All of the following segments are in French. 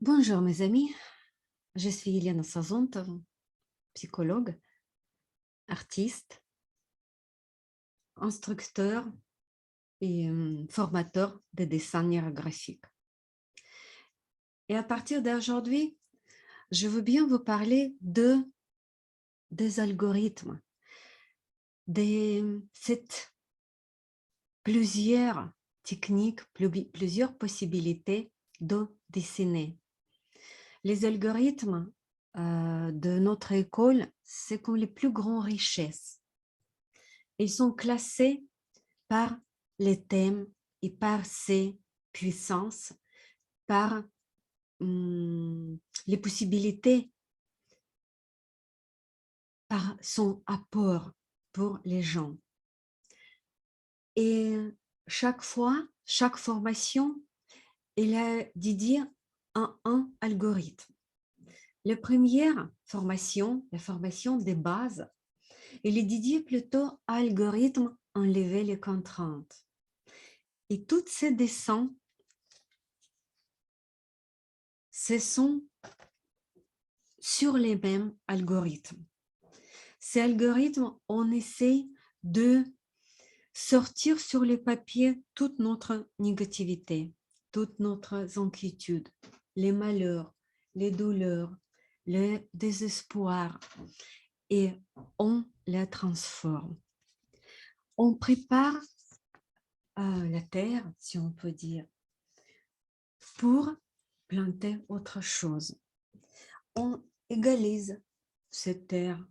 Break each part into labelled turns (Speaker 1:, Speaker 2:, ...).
Speaker 1: Bonjour mes amis, je suis Elena Sazontov, psychologue, artiste, instructeur et formateur de dessin graphique. Et à partir d'aujourd'hui, je veux bien vous parler des algorithmes, cette plusieurs techniques, plusieurs possibilités de dessiner. Les algorithmes de notre école, c'est comme les plus grandes richesses. Ils sont classés par les thèmes et par ses puissances, par les possibilités, par son apport pour les gens. Et chaque fois, chaque formation, il a dédié un algorithme. La première formation, la formation de base, elle est dédiée plutôt à l'algorithme enlever les contraintes. Et toutes ces dessins, ce sont sur les mêmes algorithmes. Ces algorithmes, on essaie de sortir sur le papier toute notre négativité, toutes notre inquiétudes, les malheurs, les douleurs, le désespoir, et on les transforme. On prépare la terre, si on peut dire, pour planter autre chose. On égalise cette terre.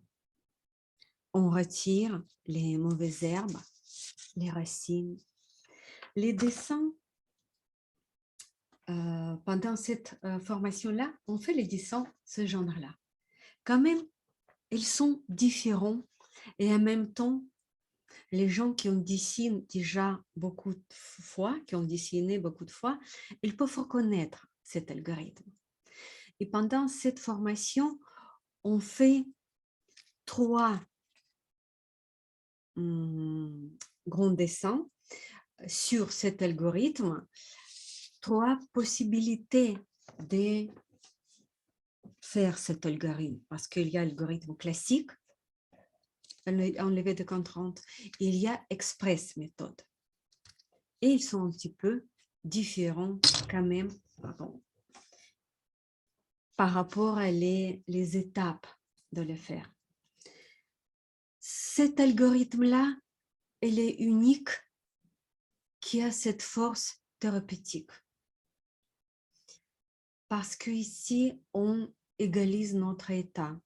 Speaker 1: On retire les mauvaises herbes, les racines. Les dessins, pendant cette formation-là, on fait les dessins, ce genre-là. Quand même, ils sont différents et en même temps, les gens qui ont dessiné déjà beaucoup de fois, qui ont dessiné beaucoup de fois, ils peuvent reconnaître cet algorithme. Et pendant cette formation, on fait 3 grands dessins sur cet algorithme, 3 possibilités de faire cet algorithme, parce qu'il y a l'algorithme classique, enlevé de contraintes, il y a express méthode. Et ils sont un petit peu différents quand même par rapport à les étapes de le faire. Cet algorithme-là, il est unique, qui a cette force thérapeutique. Parce qu'ici, on égalise notre état.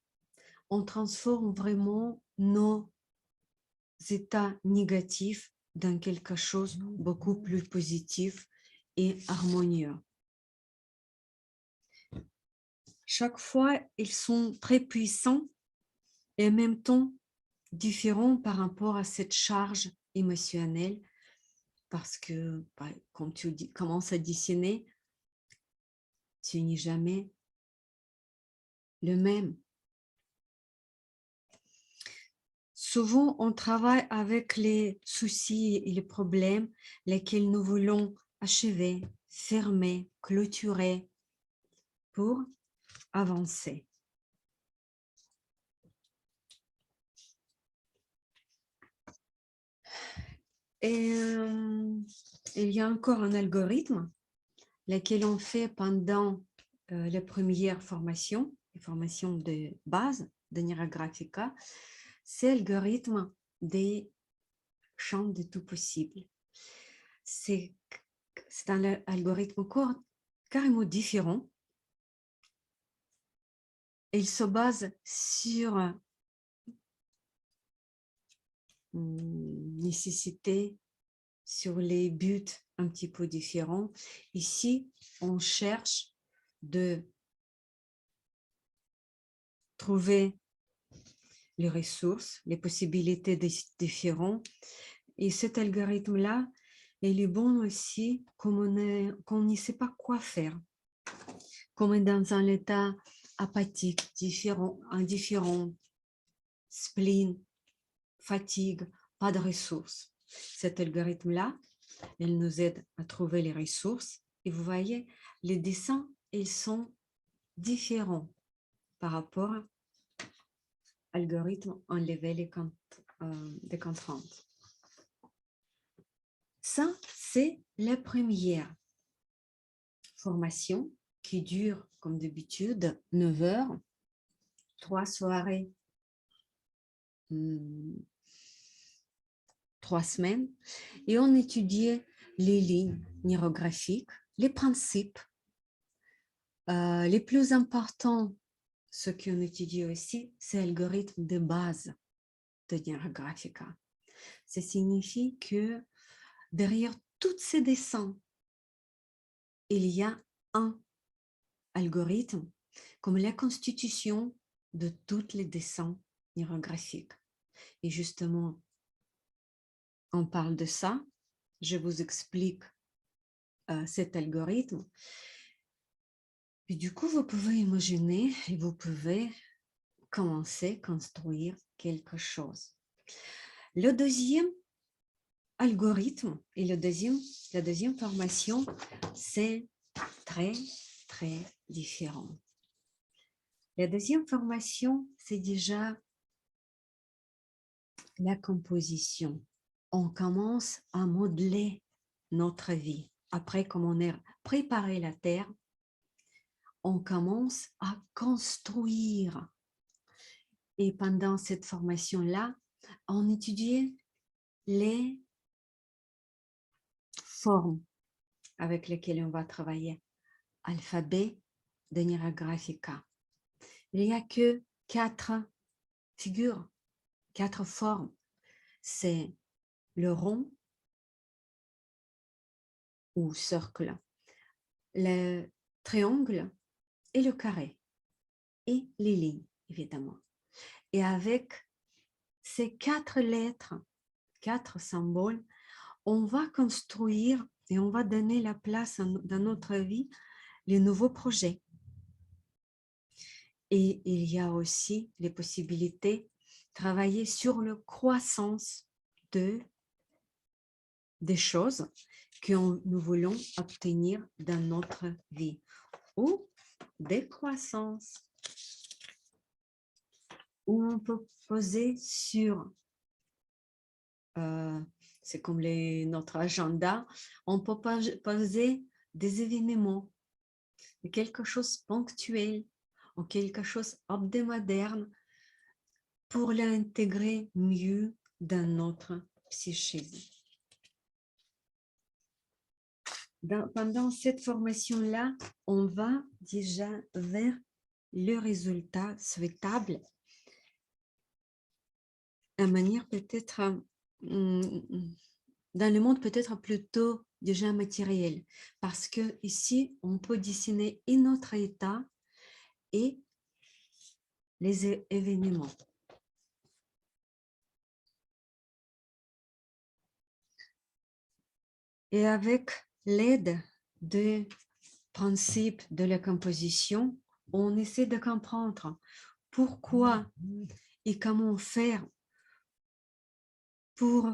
Speaker 1: On transforme vraiment nos états négatifs dans quelque chose de beaucoup plus positif et harmonieux. Chaque fois, ils sont très puissants et en même temps différents par rapport à cette charge émotionnelle parce que quand tu commences à dessiner, tu n'es jamais le même. Souvent, on travaille avec les soucis et les problèmes lesquels nous voulons achever, fermer, clôturer pour avancer. Et il y a encore un algorithme lequel on fait pendant les premières formations, les formations de base de Nira Graphica, c'est l'algorithme des champs de tout possible. C'est un algorithme encore carrément différent. Il se base sur nécessité, sur les buts un petit peu différents. Ici, on cherche de trouver les ressources, les possibilités différentes. Et cet algorithme-là, il est bon aussi comme on ne sait pas quoi faire, comme on est dans un état apathique, indifférent, spleen, fatigue, pas de ressources. Cet algorithme-là, il nous aide à trouver les ressources. Et vous voyez, les dessins, ils sont différents par rapport à l'algorithme enlever les contraintes. Ça, c'est la première formation qui dure, comme d'habitude, 9 heures, 3 soirées, 3 semaines. Et on étudiait les lignes neurographiques, les principes, les plus importants, ce qu'on étudie aussi, c'est l'algorithme de base de Neurographica. Ça signifie que derrière tous ces dessins, il y a un algorithme comme la constitution de tous les dessins neurographiques. Et justement, on parle de ça. Je vous explique cet algorithme. Et du coup, vous pouvez imaginer et vous pouvez commencer à construire quelque chose. Le deuxième algorithme et la deuxième formation, c'est très, très différent. La deuxième formation, c'est déjà la composition. On commence à modeler notre vie. Après, comme on a préparé la terre, on commence à construire. Et pendant cette formation-là, on étudiait les formes avec lesquelles on va travailler. Alphabet de Neurographica. Il n'y a que 4 figures, 4 formes. C'est le rond ou cercle, le triangle et le carré. Et les lignes, évidemment. Et avec ces 4 lettres, 4 symboles, on va construire et on va donner la place dans notre vie les nouveaux projets. Et il y a aussi les possibilités de travailler sur la croissance des choses que nous voulons obtenir dans notre vie ou des croissances où on peut poser sur, c'est comme notre agenda, on peut poser des événements, quelque chose ponctuel ou quelque chose hebdomadaire pour l'intégrer mieux dans notre psychisme. Pendant cette formation-là, on va déjà vers le résultat souhaitable de manière peut-être, dans le monde peut-être plutôt déjà matériel, parce que ici, on peut dessiner et notre état et les événements. Et avec l'aide des principes de la composition, on essaie de comprendre pourquoi et comment faire pour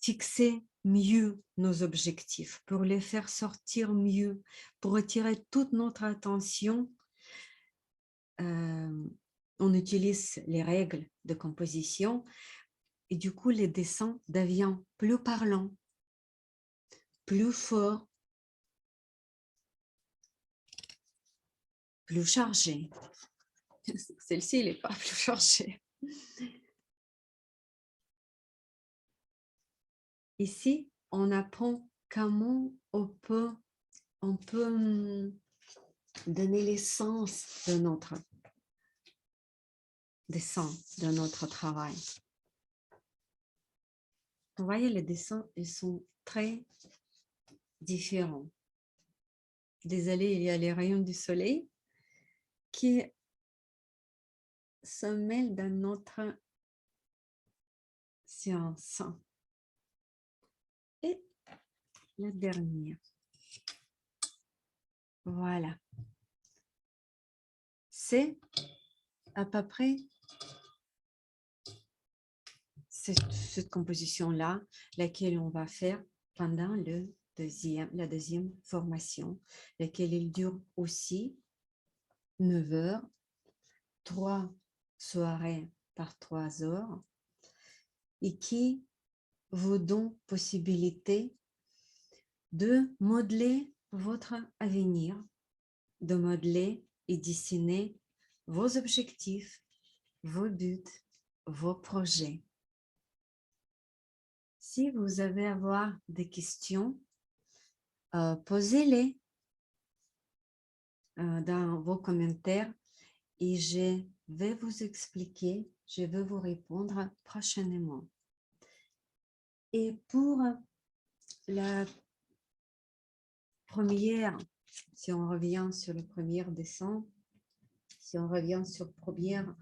Speaker 1: fixer mieux nos objectifs, pour les faire sortir mieux, pour attirer toute notre attention. On utilise les règles de composition et du coup, les dessins deviennent plus parlants, plus forts, plus chargés. Celle-ci, elle n'est pas plus chargée. Ici, on apprend comment on peut donner l'essence de notre dessin, de notre travail. Vous voyez, les dessins, ils sont très différents. Désolée, il y a les rayons du soleil qui se mêlent dans notre séance. Et la dernière. Voilà. C'est à peu près cette composition-là, laquelle on va faire pendant le la deuxième formation, laquelle il dure aussi 9 heures, 3 soirées par 3 heures, et qui vous donne possibilité de modeler votre avenir, de modeler et dessiner vos objectifs, vos buts, vos projets. Si vous avez à avoir des questions, posez-les dans vos commentaires et je vais vous expliquer, je vais vous répondre prochainement. Et pour la première, si on revient sur le 1er décembre, si on revient sur la première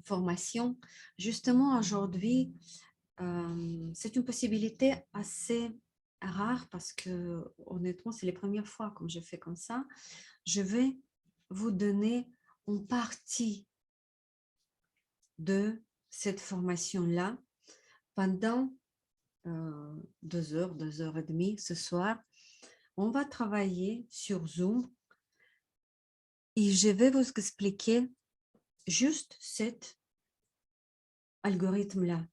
Speaker 1: formation, justement aujourd'hui, c'est une possibilité assez rare parce que honnêtement, c'est les premières fois comme je fais comme ça. Je vais vous donner une partie de cette formation-là pendant 2 heures, 2 heures et demie ce soir. On va travailler sur Zoom et je vais vous expliquer juste cet algorithme-là,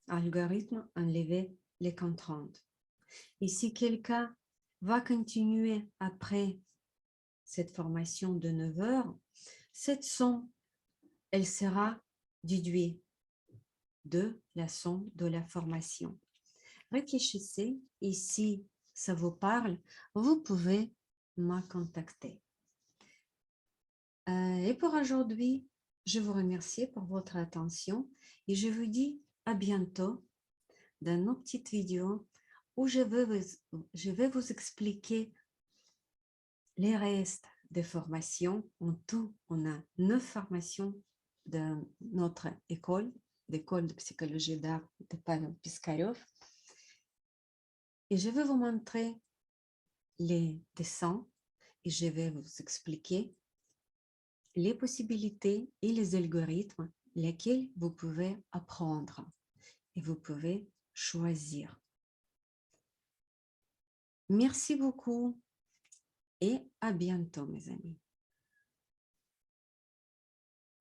Speaker 1: algorithme enlever les contraintes. Et si quelqu'un va continuer après cette formation de 9 heures, cette somme, elle sera déduite de la somme de la formation. Réfléchissez et si ça vous parle, vous pouvez me contacter. Et pour aujourd'hui, je vous remercie pour votre attention et je vous dis à bientôt dans nos petites vidéos où je vais vous expliquer les restes des formations. En tout, on a 9 formations de notre école de psychologie d'art de Pavel Piskarev. Et je vais vous montrer les dessins et je vais vous expliquer les possibilités et les algorithmes lesquels vous pouvez apprendre et vous pouvez choisir. Merci beaucoup et à bientôt, mes amis.